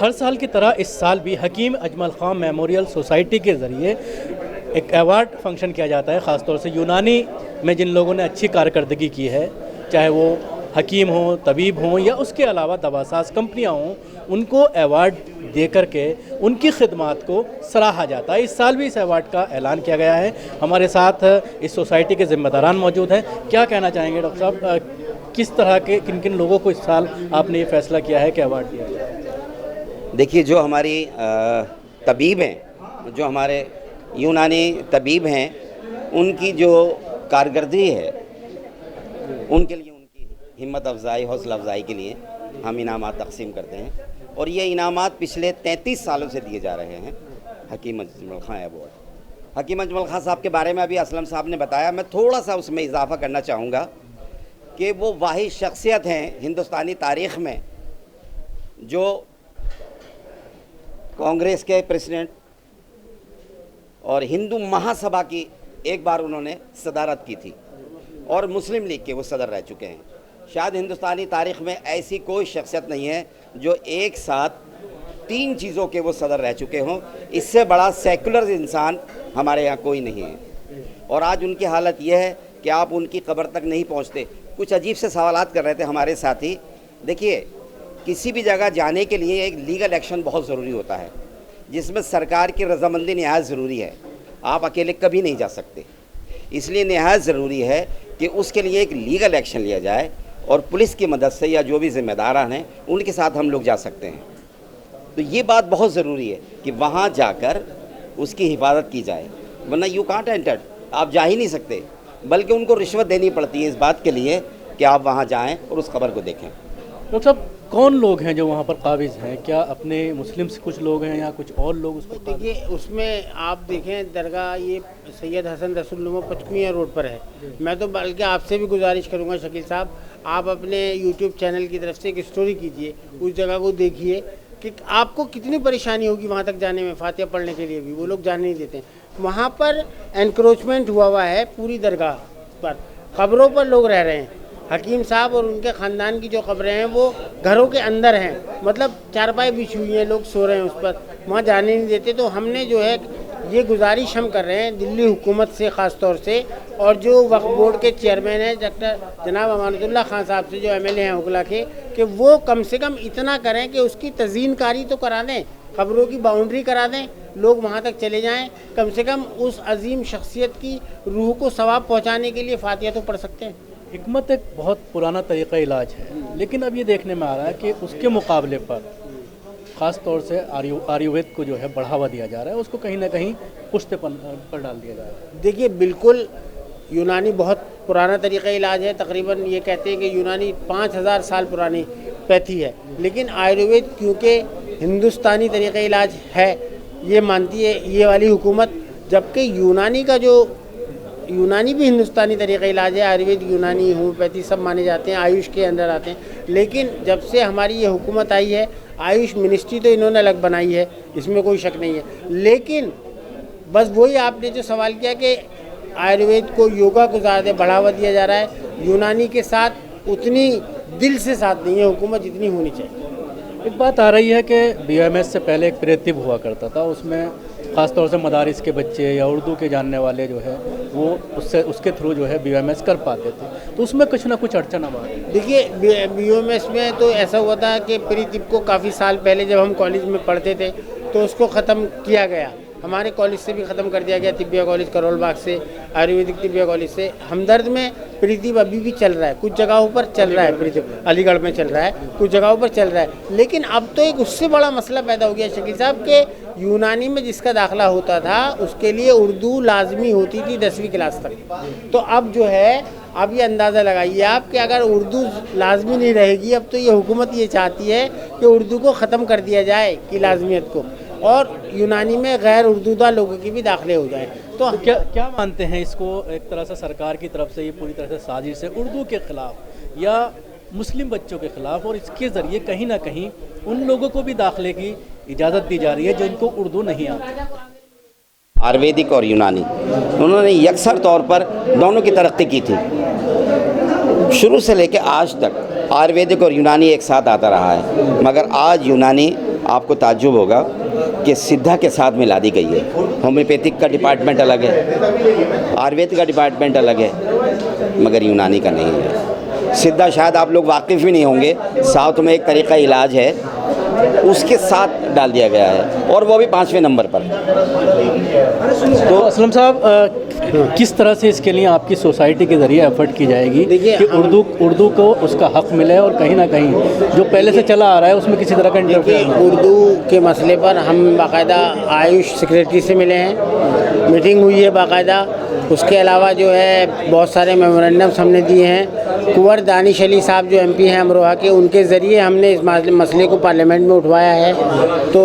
हर साल की तरह इस साल भी हकीम अजमल ख़ान मेमोरियल सोसाइटी के ज़रिए एक अवार्ड फंक्शन किया जाता है। ख़ासतौर से यूनानी में जिन लोगों ने अच्छी कारकर्दगी की है, चाहे वो हकीम हों, तबीब हों या उसके अलावा दवासाज कंपनियां हों, उनको अवार्ड दे कर के उनकी खिदमात को सराहा जाता है। इस साल भी इस अवार्ड का ऐलान किया गया है। हमारे साथ इस सोसाइटी के ज़िम्मेदारान मौजूद हैं। क्या कहना चाहेंगे डॉक्टर साहब, किस तरह के किन किन लोगों को इस साल आपने ये फैसला किया है कि अवार्ड दिया जाए? देखिए, जो हमारी तबीब हैं, जो हमारे यूनानी तबीब हैं, उनकी जो कारकर्दगी है, उनके लिए, उनकी हिम्मत अफजाई, हौसला अफजाई के लिए हम इनामात तकसीम करते हैं। और ये इनामात पिछले 33 सालों से दिए जा रहे हैं। हकीम अजमल ख़ान अवार्ड, हकीम अजमल ख़ान साहब के बारे में अभी असलम साहब ने बताया। मैं थोड़ा सा उसमें इजाफ़ा करना चाहूँगा कि वो वाहिद शख्सियत हैं हिंदुस्तानी तारीख़ में जो कांग्रेस के प्रेसिडेंट और हिंदू महासभा की एक बार उन्होंने सदारत की थी, और मुस्लिम लीग के वो सदर रह चुके हैं। शायद हिंदुस्तानी तारीख़ में ऐसी कोई शख्सियत नहीं है जो एक साथ 3 चीज़ों के वो सदर रह चुके हों। इससे बड़ा सेकुलर इंसान हमारे यहाँ कोई नहीं है। और आज उनकी हालत यह है कि आप उनकी कब्र तक नहीं पहुँचते। कुछ अजीब से सवालात कर रहे थे हमारे साथी। देखिए, किसी भी जगह जाने के लिए एक लीगल एक्शन बहुत ज़रूरी होता है, जिसमें सरकार की रजामंदी नहायत ज़रूरी है। आप अकेले कभी नहीं जा सकते, इसलिए नहायत ज़रूरी है कि उसके लिए एक लीगल एक्शन लिया जाए, और पुलिस की मदद से या जो भी ज़िम्मेदारान हैं उनके साथ हम लोग जा सकते हैं। तो ये बात बहुत ज़रूरी है कि वहाँ जाकर उसकी हिफाजत की जाए, वरना यू कांट एंटर, आप जा ही नहीं सकते। बल्कि उनको रिश्वत देनी पड़ती है इस बात के लिए कि आप वहाँ जाएँ और उस खबर को देखें। डॉक्टर साहब, कौन लोग हैं जो वहाँ पर काबिज हैं? क्या अपने मुस्लिम से कुछ लोग हैं या कुछ और लोग उस पर? देखिए, उसमें आप देखें, दरगाह ये सैयद हसन रसूलुल्लाह पचकुइयाँ रोड पर है। मैं तो बल्कि आपसे भी गुजारिश करूँगा शकील साहब, आप अपने यूट्यूब चैनल की तरफ से एक स्टोरी कीजिए, उस जगह को देखिए कि आपको कितनी परेशानी होगी वहाँ तक जाने में। फातिहा पढ़ने के लिए भी वो लोग जाने नहीं देते। वहाँ पर एनक्रोचमेंट हुआ है पूरी दरगाह पर, कब्रों पर लोग रह रहे हैं। हकीम साहब और उनके ख़ानदान की जो कब्रें हैं वो घरों के अंदर हैं, मतलब चारपाई बिछी हुई हैं, लोग सो रहे हैं उस पर, वहाँ जाने नहीं देते। तो हमने जो है ये गुजारिश हम कर रहे हैं दिल्ली हुकूमत से ख़ास तौर से, और जो वक्फ बोर्ड के चेयरमैन हैं डॉक्टर जनाब अमानतुल्लाह खान साहब से, जो एमएलए हैं उगला के, कि वो कम से कम इतना करें कि उसकी तज़ीनकारी तो करा दें, कब्रों की बाउंड्री करा दें, लोग वहाँ तक चले जाएं। कम से कम उस अजीम शख्सियत की रूह को सवाब पहुँचाने के लिए फातिहा तो पढ़ सकते हैं। हिकमत एक बहुत पुराना तरीक़ा इलाज है, लेकिन अब ये देखने में आ रहा है कि उसके मुकाबले पर ख़ास तौर से आयुर्वेद को जो है बढ़ावा दिया जा रहा है, उसको कहीं ना कहीं पुश्तपन पर डाल दिया जा रहा है। देखिए, बिल्कुल यूनानी बहुत पुराना तरीक़ा इलाज है। तकरीबन ये कहते हैं कि यूनानी 5000 साल पुरानी पैथी है, लेकिन आयुर्वेद क्योंकि हिंदुस्तानी तरीक़ा इलाज है, ये मानती है ये वाली हुकूमत। जबकि यूनानी भी हिंदुस्तानी तरीक़ा इलाज है, आयुर्वेद, यूनानी, होम्योपैथी सब माने जाते हैं, आयुष के अंदर आते हैं। लेकिन जब से हमारी ये हुकूमत आई है, आयुष मिनिस्ट्री तो इन्होंने अलग बनाई है, इसमें कोई शक नहीं है। लेकिन बस वही आपने जो सवाल किया कि आयुर्वेद को, योगा को ज़्यादा बढ़ावा दिया जा रहा है, यूनानी के साथ उतनी दिल से साथ नहीं है हुकूमत जितनी होनी चाहिए। एक बात आ रही है कि BOMS से पहले एक प्रेतिव हुआ करता था, उसमें ख़ासतौर से मदारिस के बच्चे या उर्दू के जानने वाले जो है वो उसके थ्रू जो है BOMS कर पाते थे, तो उसमें कुछ ना कुछ अड़चन अब आ रही है। देखिए, BOMS में तो ऐसा हुआ था कि प्रीतिप को काफ़ी साल पहले जब हम कॉलेज में पढ़ते थे तो उसको ख़त्म किया गया। हमारे कॉलेज से भी ख़त्म कर दिया गया, तिब्बिया कॉलेज करोल बाग से, आयुर्वेदिक तिब्बिया कॉलेज से। हमदर्द में प्रीतिप अभी भी चल रहा है, कुछ जगहों पर चल रहा है, प्रीतिप अलीगढ़ में चल रहा है, कुछ जगहों पर चल रहा है। लेकिन अब तो एक उससे बड़ा मसला पैदा हो गया शकील साहब के, यूनानी में जिसका दाखिला होता था उसके लिए उर्दू लाजमी होती थी 10वीं क्लास तक। तो अब जो है, अब ये अंदाज़ा लगाइए आप कि अगर उर्दू लाजमी नहीं रहेगी, अब तो ये हुकूमत ये चाहती है कि उर्दू को ख़त्म कर दिया जाए कि लाजमियत को, और यूनानी में गैर उर्दूदा लोगों की भी दाखिले हो जाएं। तो क्या मानते हैं इसको? एक तरह से सरकार की तरफ से ये पूरी तरह से साजिश है उर्दू के ख़िलाफ़ या मुस्लिम बच्चों के ख़िलाफ़, और इसके ज़रिए कहीं ना कहीं उन लोगों को भी दाखिले की इजाज़त दी जा रही है जिनको उर्दू नहीं आती। आयुर्वेदिक और यूनानी, उन्होंने यकसर तौर पर दोनों की तरक्की की थी। शुरू से लेकर आज तक आयुर्वेदिक और यूनानी एक साथ आता रहा है, मगर आज यूनानी आपको ताज्जुब होगा कि सिद्धा के साथ मिला दी गई है। होम्योपैथिक का डिपार्टमेंट अलग है, आयुर्वेद का डिपार्टमेंट अलग है, मगर यूनानी का नहीं है। सिद्धा शायद आप लोग वाकिफ़ भी नहीं होंगे, साउथ में एक तरीक़ा इलाज है, उसके साथ डाल दिया गया है और वो भी 5वें नंबर पर। तो असलम साहब, किस तरह से इसके लिए आपकी सोसाइटी के ज़रिए एफर्ट की जाएगी कि उर्दू को उसका हक़ मिले और कहीं ना कहीं जो पहले से चला आ रहा है उसमें किसी तरह का इंटरफेरेंस? उर्दू के मसले पर हम बाकायदा आयुष सेक्रेटरी से मिले हैं, मीटिंग हुई है बाकायदा। उसके अलावा जो है बहुत सारे मेमोरेंडम्स हमने दिए हैं। कुंवर दानिश अली साहब जो MP हैं अमरोहा के, उनके ज़रिए हमने इस मसले को पार्लियामेंट में उठवाया है। तो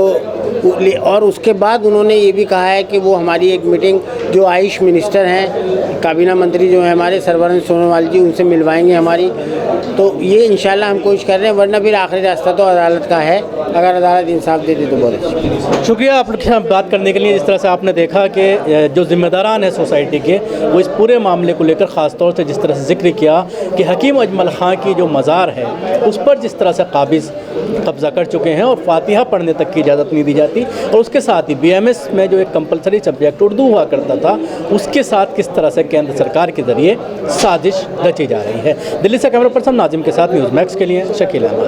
और उसके बाद उन्होंने ये भी कहा है कि वो हमारी एक मीटिंग जो आयुष मिनिस्टर हैं, काबीना मंत्री जो हैं हमारे सरवरन सोनोवाल जी, उनसे मिलवाएंगे हमारी। तो ये इंशाल्लाह हम कोशिश कर रहे हैं, वरना फिर आखिरी रास्ता तो अदालत का है। अगर अदालत इंसाफ दे दे तो बहुत अच्छा। शुक्रिया आप लोग के साथ बात करने के लिए। जिस तरह से आपने देखा कि जो जिम्मेदारान हैं सोसाइटी के, वो इस पूरे मामले को लेकर ख़ास तौर से जिस तरह से जिक्र किया कि हकीम अजमल ख़ां की जो मज़ार है उस पर जिस तरह से काबिज़ कब्ज़ा कर चुके हैं और फातिहा पढ़ने तक की इजाज़त नहीं दी जाती, और उसके साथ ही BMS में जो एक कंपलसरी सब्जेक्ट उर्दू हुआ करता था उसके साथ किस तरह से केंद्र सरकार के ज़रिए साजिश रची जा रही है। दिल्ली से कैमरा पर्सन नाजिम के साथ न्यूज़ मैक्स के लिए शकील अहमद।